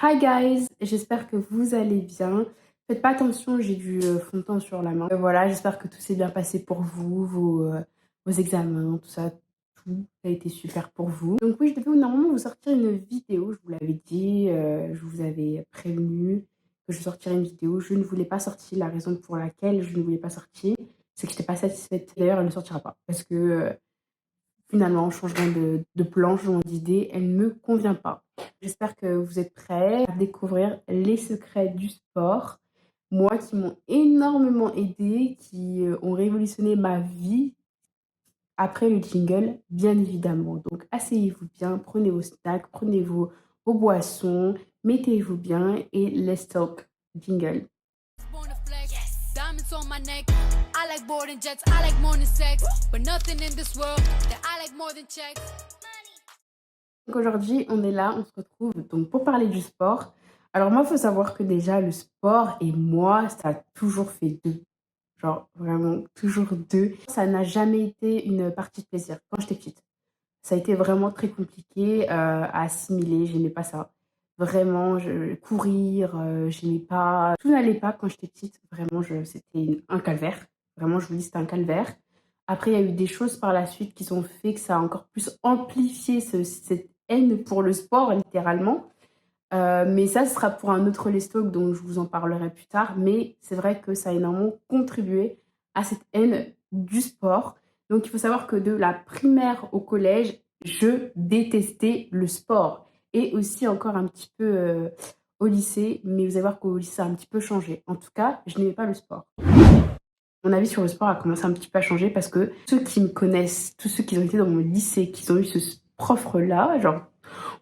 Hi guys, j'espère que vous allez bien. Faites pas attention, j'ai du fond de teint sur la main. Voilà, j'espère que tout s'est bien passé pour vous, vos examens, tout ça, tout a été super pour vous. Donc oui, je devais normalement vous sortir une vidéo, je vous l'avais dit, je vous avais prévenu que je sortirais une vidéo. Je ne voulais pas sortir, la raison pour laquelle je ne voulais pas sortir, c'est que je n'étais pas satisfaite. D'ailleurs, elle ne sortira pas parce que finalement, changement de plan, changement d'idée, elle ne me convient pas. J'espère que vous êtes prêts à découvrir les secrets du sport. Moi, qui m'ont énormément aidé, qui ont révolutionné ma vie après le jingle, bien évidemment. Donc, asseyez-vous bien, prenez vos snacks, prenez vos boissons, mettez-vous bien et let's talk jingle. Diamonds on my neck. I like boarding jets, I like more than sex. But nothing in this world that I like more than checks. Donc aujourd'hui, on est là, on se retrouve donc pour parler du sport. Alors moi, il faut savoir que déjà, le sport et moi, ça a toujours fait deux. Genre vraiment, toujours deux. Ça n'a jamais été une partie de plaisir quand j'étais petite. Ça a été vraiment très compliqué à assimiler, j'aimais pas ça. Vraiment, courir, j'aimais pas. Tout n'allait pas quand j'étais petite, vraiment, c'était un calvaire. Vraiment, je vous dis, c'était un calvaire. Après, il y a eu des choses par la suite qui ont fait que ça a encore plus amplifié cette haine pour le sport, littéralement. Mais ça, ce sera pour un autre Let's Talk dont je vous en parlerai plus tard. Mais c'est vrai que ça a énormément contribué à cette haine du sport. Donc, il faut savoir que de la primaire au collège, je détestais le sport. Et aussi encore un petit peu au lycée. Mais vous allez voir qu'au lycée, ça a un petit peu changé. En tout cas, je n'aimais pas le sport. Mon avis sur le sport a commencé un petit peu à changer parce que ceux qui me connaissent, tous ceux qui ont été dans mon lycée, qui ont eu ce prof-là, genre,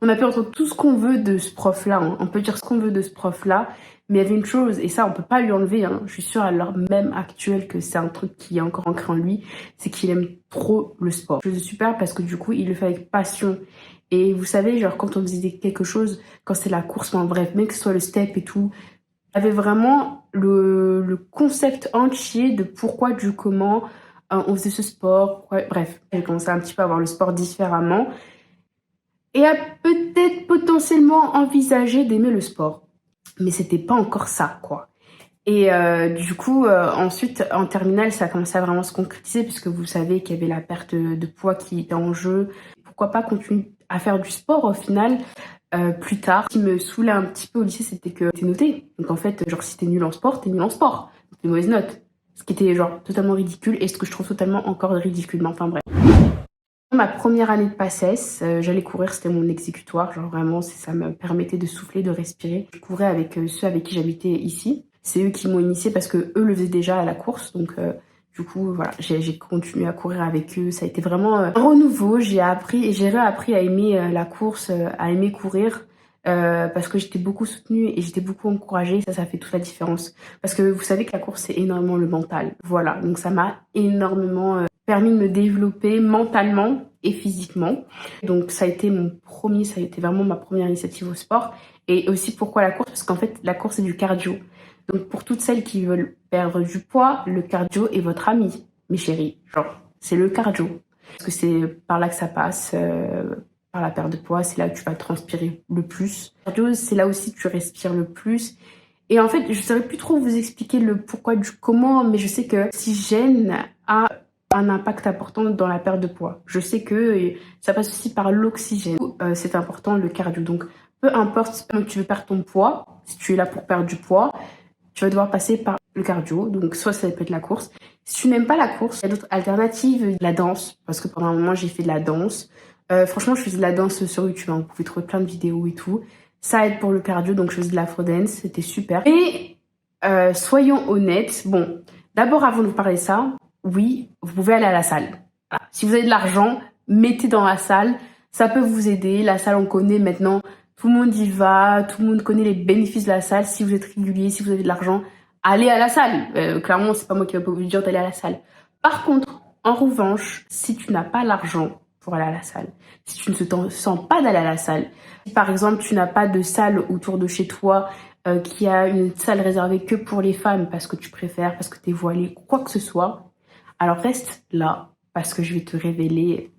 on a pu entendre tout ce qu'on veut de ce prof-là, hein. On peut dire ce qu'on veut de ce prof-là, mais il y avait une chose, et ça on peut pas lui enlever, hein. Je suis sûre à l'heure même actuelle que c'est un truc qui est encore ancré en lui, c'est qu'il aime trop le sport. Je suis super parce que du coup il le fait avec passion. Et vous savez, genre quand on faisait quelque chose, quand c'est la course, en bref, même que ce soit le step et tout, avait vraiment le concept entier de pourquoi, du comment on faisait ce sport. Ouais, bref, j'ai commencé un petit peu à voir le sport différemment et à peut-être potentiellement envisager d'aimer le sport. Mais c'était pas encore ça, quoi. Et du coup, ensuite, en terminale, ça a commencé à vraiment se concrétiser puisque vous savez qu'il y avait la perte de poids qui était en jeu. Pourquoi pas continuer à faire du sport au final plus tard. Ce qui me saoulait un petit peu au lycée, c'était que t'es noté. Donc en fait, genre si t'es nul en sport, t'es nul en sport. Donc des mauvaises notes. Ce qui était genre totalement ridicule et ce que je trouve totalement encore ridicule. Mais enfin bref. Ma première année de PACES, j'allais courir, c'était mon exécutoire. Genre vraiment, ça me permettait de souffler, de respirer. Je courais avec ceux avec qui j'habitais ici. C'est eux qui m'ont initié parce que eux le faisaient déjà à la course. Donc du coup, voilà, j'ai continué à courir avec eux. Ça a été vraiment un renouveau. J'ai réappris à aimer la course, à aimer courir. Parce que j'étais beaucoup soutenue et j'étais beaucoup encouragée. Ça fait toute la différence. Parce que vous savez que la course, c'est énormément le mental. Voilà, donc ça m'a énormément permis de me développer mentalement et physiquement. Donc ça a été vraiment ma première initiative au sport. Et aussi pourquoi la course? Parce qu'en fait, la course, c'est du cardio. Donc pour toutes celles qui veulent perdre du poids, le cardio est votre ami, mes chéris. Genre, c'est le cardio. Parce que c'est par là que ça passe, par la perte de poids, c'est là où tu vas transpirer le plus. Le cardio, c'est là aussi que tu respires le plus. Et en fait, je ne saurais plus trop vous expliquer le pourquoi du comment, mais je sais que l'oxygène a un impact important dans la perte de poids. Je sais que ça passe aussi par l'oxygène. C'est important, le cardio. Donc, peu importe si tu veux perdre ton poids, si tu es là pour perdre du poids, tu vas devoir passer par le cardio. Donc, soit ça peut être la course. Si tu n'aimes pas la course, il y a d'autres alternatives. La danse, parce que pendant un moment, j'ai fait de la danse. Franchement, je faisais de la danse sur YouTube. Hein. Vous pouvez trouver plein de vidéos et tout. Ça aide pour le cardio, donc je faisais de l'afro-dance. C'était super. Et soyons honnêtes. Bon, d'abord, avant de vous parler de ça, oui, vous pouvez aller à la salle. Voilà. Si vous avez de l'argent, mettez dans la salle. Ça peut vous aider. La salle, on connaît maintenant. Tout le monde y va. Tout le monde connaît les bénéfices de la salle. Si vous êtes régulier, si vous avez de l'argent, allez à la salle. Clairement, c'est pas moi qui vais vous dire d'aller à la salle. Par contre, en revanche, si tu n'as pas l'argent pour aller à la salle, si tu ne te sens pas d'aller à la salle, si par exemple tu n'as pas de salle autour de chez toi, qui a une salle réservée que pour les femmes parce que tu préfères, parce que tu es voilée, quoi que ce soit, alors reste là parce que je vais te révéler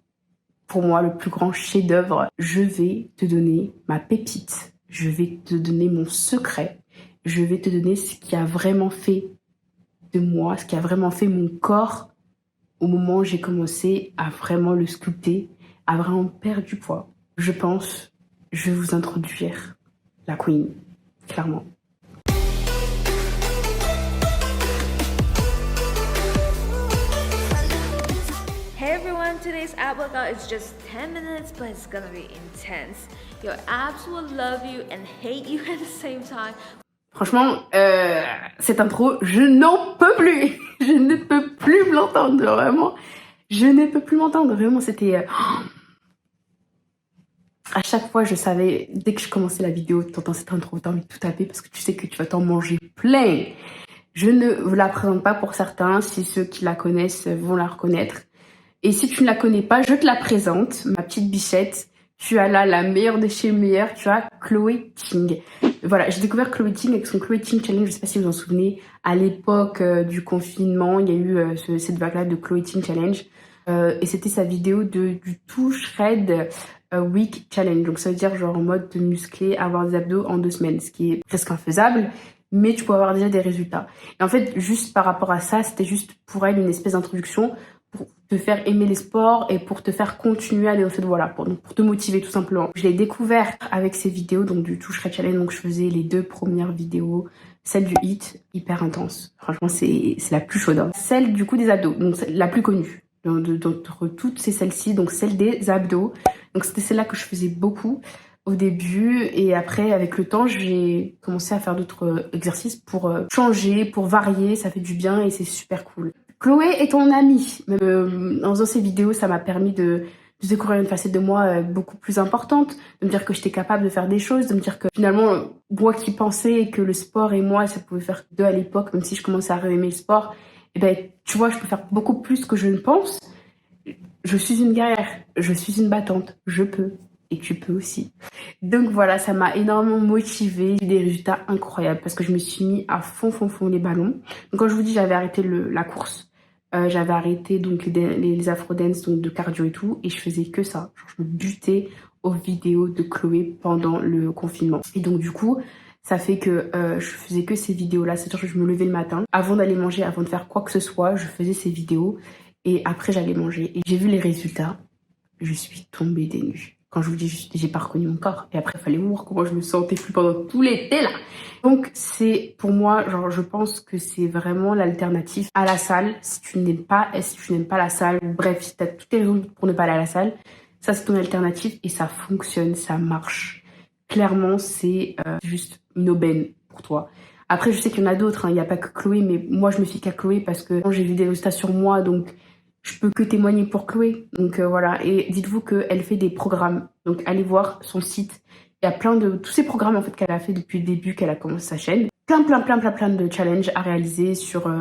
pour moi le plus grand chef-d'œuvre. Je vais te donner ma pépite Je vais te donner mon secret. Je vais te donner ce qui a vraiment fait de moi, ce qui a vraiment fait mon corps au moment où j'ai commencé à vraiment le sculpter, à vraiment perdre du poids. Je pense, je vais vous introduire la queen, clairement. Hey everyone, today's ab workout is just 10 minutes, but it's gonna be intense. Your abs will love you and hate you at the same time. Franchement, cette intro, je n'en peux plus. Je ne peux plus l'entendre, vraiment. Je ne peux plus m'entendre, vraiment, c'était... À chaque fois, je savais, dès que je commençais la vidéo, t'entends cette intro, t'as envie de tout taper parce que tu sais que tu vas t'en manger plein. Je ne vous la présente pas pour certains, si ceux qui la connaissent vont la reconnaître. Et si tu ne la connais pas, je te la présente, ma petite bichette. Tu as là la meilleure de chez meilleure, tu as Chloé Ting. Voilà, j'ai découvert Chloé Ting avec son Chloé Ting Challenge, je sais pas si vous en souvenez, à l'époque du confinement, il y a eu cette vague-là de Chloé Ting Challenge. Et c'était sa vidéo du Too Shred Week Challenge. Donc ça veut dire genre en mode de muscler, avoir des abdos en 2 semaines, ce qui est presque infaisable, mais tu peux avoir déjà des résultats. Et en fait, juste par rapport à ça, c'était juste pour elle une espèce d'introduction pour te faire aimer les sports et pour te faire continuer à aller dans cette voie-là, pour te motiver tout simplement. Je l'ai découvert avec ces vidéos, donc du Too Shred Challenge, donc je faisais les 2 premières vidéos, celle du hit, hyper intense. Franchement, c'est la plus chaude. Hein. Celle du coup des abdos, donc la plus connue. D'entre toutes, c'est celle-ci, donc celle des abdos. Donc c'était celle-là que je faisais beaucoup au début, et après avec le temps j'ai commencé à faire d'autres exercices pour changer, pour varier, ça fait du bien et c'est super cool. Chloé est ton amie. En faisant ces vidéos, ça m'a permis de découvrir une facette de moi beaucoup plus importante, de me dire que j'étais capable de faire des choses, de me dire que finalement, moi qui pensais que le sport et moi, ça pouvait faire deux à l'époque, même si je commençais à aimer le sport, et ben tu vois, je peux faire beaucoup plus que je ne pense. Je suis une guerrière, je suis une battante, je peux. Et tu peux aussi. Donc voilà, ça m'a énormément motivée. J'ai eu des résultats incroyables parce que je me suis mis à fond les ballons. Donc quand je vous dis, j'avais arrêté la course. J'avais arrêté donc les afro-dance, donc de cardio et tout. Et je faisais que ça. Genre, je me butais aux vidéos de Chloé pendant le confinement. Et donc du coup, ça fait que je faisais que ces vidéos-là. C'est-à-dire que je me levais le matin. Avant d'aller manger, avant de faire quoi que ce soit, je faisais ces vidéos. Et après, j'allais manger. Et j'ai vu les résultats. Je suis tombée des nues. Quand je vous dis, j'ai pas reconnu mon corps. Et après, il fallait voir comment je me sentais plus pendant tout l'été, là. Donc, c'est, pour moi, genre, je pense que c'est vraiment l'alternative à la salle. Si tu n'aimes pas la salle, ou bref, si t'as toutes les raisons pour ne pas aller à la salle, ça, c'est ton alternative et ça fonctionne, ça marche. Clairement, c'est juste une aubaine pour toi. Après, je sais qu'il y en a d'autres, hein. Il n'y a pas que Chloé, mais moi, je me fie qu'à Chloé parce que quand j'ai vu des résultats sur moi, donc, je peux que témoigner pour Chloé. Donc voilà, et dites-vous qu'elle fait des programmes. Donc allez voir son site. Il y a plein de... Tous ces programmes en fait qu'elle a fait depuis le début qu'elle a commencé sa chaîne. Plein de challenges à réaliser sur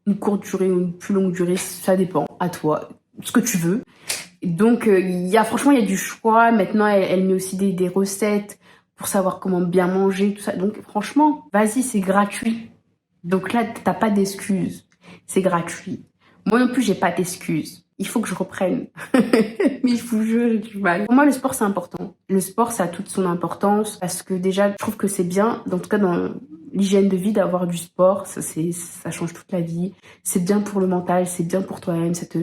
une courte durée ou une plus longue durée. Ça dépend, à toi, ce que tu veux. Donc franchement, il y a du choix. Maintenant, elle met aussi des recettes pour savoir comment bien manger, tout ça. Donc franchement, vas-y, c'est gratuit. Donc là, t'as pas d'excuses. C'est gratuit. Moi non plus, j'ai pas d'excuses. Il faut que je reprenne. Mais je vous jure, j'ai du mal. Pour moi, le sport, c'est important. Le sport, ça a toute son importance parce que déjà, je trouve que c'est bien, en tout cas dans l'hygiène de vie, d'avoir du sport. Ça change toute la vie. C'est bien pour le mental, c'est bien pour toi-même. Ça te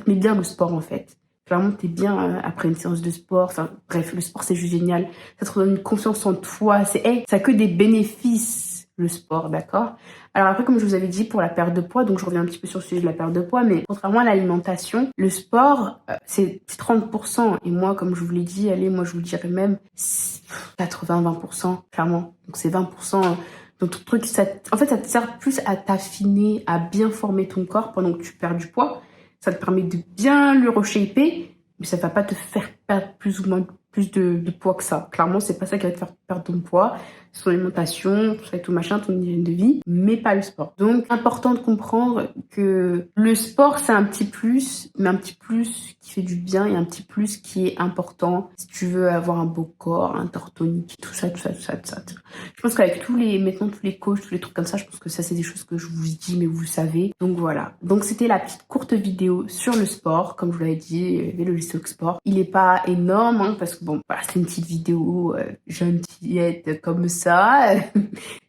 met bien le sport, en fait. Clairement, t'es bien après une séance de sport. Enfin, bref, le sport, c'est juste génial. Ça te donne une confiance en toi. Ça a que des bénéfices, le sport, d'accord? Alors après, comme je vous avais dit, pour la perte de poids, donc je reviens un petit peu sur le sujet de la perte de poids, mais contrairement à l'alimentation, le sport, c'est 30%. Et moi, comme je vous l'ai dit, allez, moi je vous dirais même 80-20%, clairement. Donc c'est 20%. Donc ton truc, en fait, ça te sert plus à t'affiner, à bien former ton corps pendant que tu perds du poids. Ça te permet de bien le reshaper, mais ça va pas te faire perdre plus ou moins plus de poids que ça. Clairement, c'est pas ça qui va te faire perdre ton poids. C'est ton alimentation, tout ça et tout machin, ton hygiène de vie, mais pas le sport. Donc, important de comprendre que le sport, c'est un petit plus, mais un petit plus qui fait du bien et un petit plus qui est important si tu veux avoir un beau corps, un corps tonique, tout ça. Je pense qu'avec maintenant tous les coachs, tous les trucs comme ça, je pense que ça c'est des choses que je vous dis, mais vous le savez. Donc voilà. Donc c'était la petite courte vidéo sur le sport, comme je vous l'avais dit, vélo stock sport. Il est pas énorme, hein, parce que bon, voilà, c'est une petite vidéo gentillette comme ça.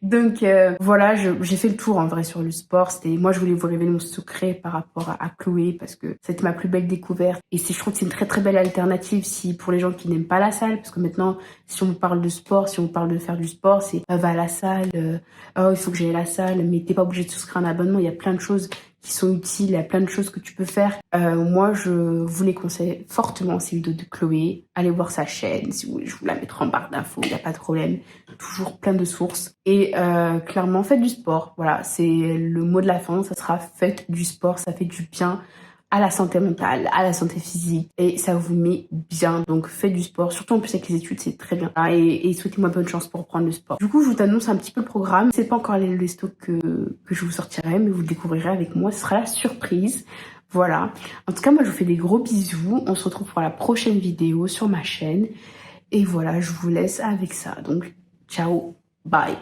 Donc voilà, j'ai fait le tour en vrai sur le sport. Moi je voulais vous révéler mon secret par rapport à Chloé, parce que c'était ma plus belle découverte. Et je trouve que c'est une très très belle alternative pour les gens qui n'aiment pas la salle, parce que maintenant, si on parle de sport, si on parle de faire du sport, c'est va à la salle, oh il faut que j'aille à la salle, mais t'es pas obligé de souscrire un abonnement, il y a plein de choses qui sont utiles, il y a plein de choses que tu peux faire. Moi, je vous les conseille fortement, ces vidéos de Chloé. Allez voir sa chaîne, si vous voulez, je vous la mettrai en barre d'infos, il n'y a pas de problème. Toujours plein de sources. Et clairement, faites du sport. Voilà, c'est le mot de la fin, ça sera faites du sport, ça fait du bien à la santé mentale, à la santé physique, et ça vous met bien. Donc faites du sport, surtout en plus avec les études, c'est très bien. Et souhaitez-moi bonne chance pour reprendre le sport. Du coup, je vous annonce un petit peu le programme. C'est pas encore les stocks que je vous sortirai, mais vous le découvrirez avec moi. Ce sera la surprise. Voilà. En tout cas, moi, je vous fais des gros bisous. On se retrouve pour la prochaine vidéo sur ma chaîne. Et voilà, je vous laisse avec ça. Donc, ciao, bye.